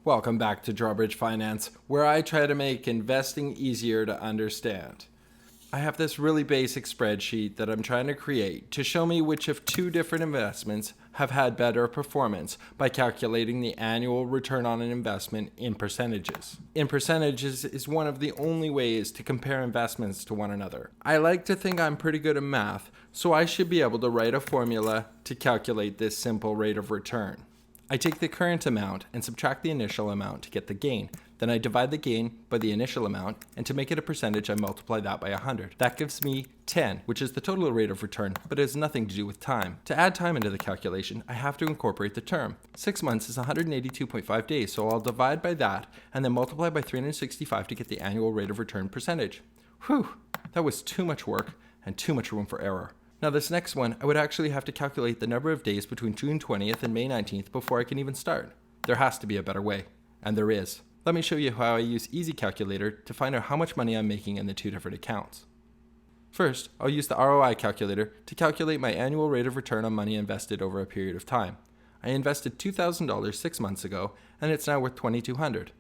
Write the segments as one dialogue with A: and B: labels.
A: Welcome back to Drawbridge Finance, where I try to make investing easier to understand. I have this really basic spreadsheet that I'm trying to create to show me which of two different investments have had better performance by calculating the annual return on an investment in percentages. In percentages is one of the only ways to compare investments to one another. I like to think I'm pretty good at math, so I should be able to write a formula to calculate this simple rate of return. I take the current amount and subtract the initial amount to get the gain. Then I divide the gain by the initial amount, and to make it a percentage, I multiply that by 100. That gives me 10, which is the total rate of return, but it has nothing to do with time. To add time into the calculation, I have to incorporate the term. 6 months is 182.5 days, so I'll divide by that, and then multiply by 365 to get the annual rate of return percentage. Whew, that was too much work and too much room for error. Now this next one, I would actually have to calculate the number of days between June 20th and May 19th before I can even start. There has to be a better way, and there is. Let me show you how I use Easy Calculator to find out how much money I'm making in the two different accounts. First, I'll use the ROI calculator to calculate my annual rate of return on money invested over a period of time. I invested $2,000 6 months ago, and it's now worth $2,200.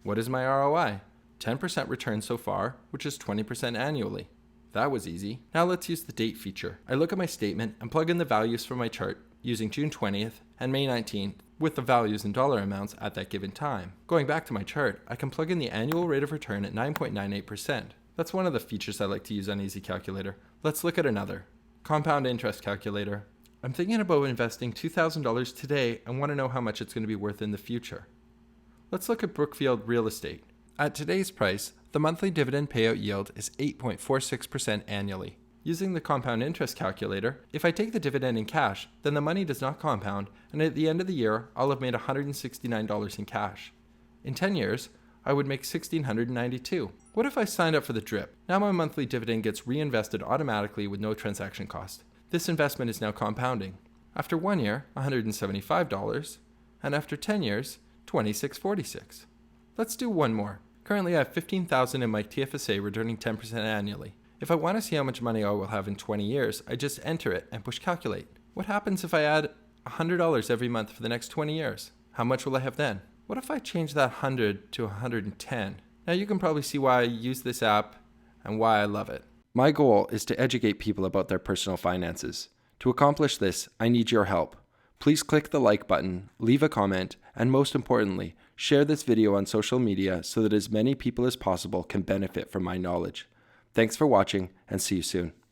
A: What is my ROI? 10% return so far, which is 20% annually. That was easy. Now let's use the date feature. I look at my statement and plug in the values from my chart using June 20th and May 19th with the values in dollar amounts at that given time. Going back to my chart, I can plug in the annual rate of return at 9.98%. That's one of the features I like to use on Easy Calculator. Let's look at another. Compound interest calculator. I'm thinking about investing $2,000 today and want to know how much it's going to be worth in the future. Let's look at Brookfield Real Estate. At today's price, the monthly dividend payout yield is 8.46% annually. Using the compound interest calculator, if I take the dividend in cash, then the money does not compound, and at the end of the year, I'll have made $169 in cash. In 10 years, I would make $1,692. What if I signed up for the DRIP? Now my monthly dividend gets reinvested automatically with no transaction cost. This investment is now compounding. After 1 year, $175, and after 10 years, $26.46. Let's do one more. Currently I have $15,000 in my TFSA returning 10% annually. If I want to see how much money I will have in 20 years, I just enter it and push calculate. What happens if I add $100 every month for the next 20 years? How much will I have then? What if I change that 100 to 110? Now you can probably see why I use this app and why I love it. My goal is to educate people about their personal finances. To accomplish this, I need your help. Please click the like button, leave a comment, and most importantly, share this video on social media so that as many people as possible can benefit from my knowledge. Thanks for watching, and see you soon.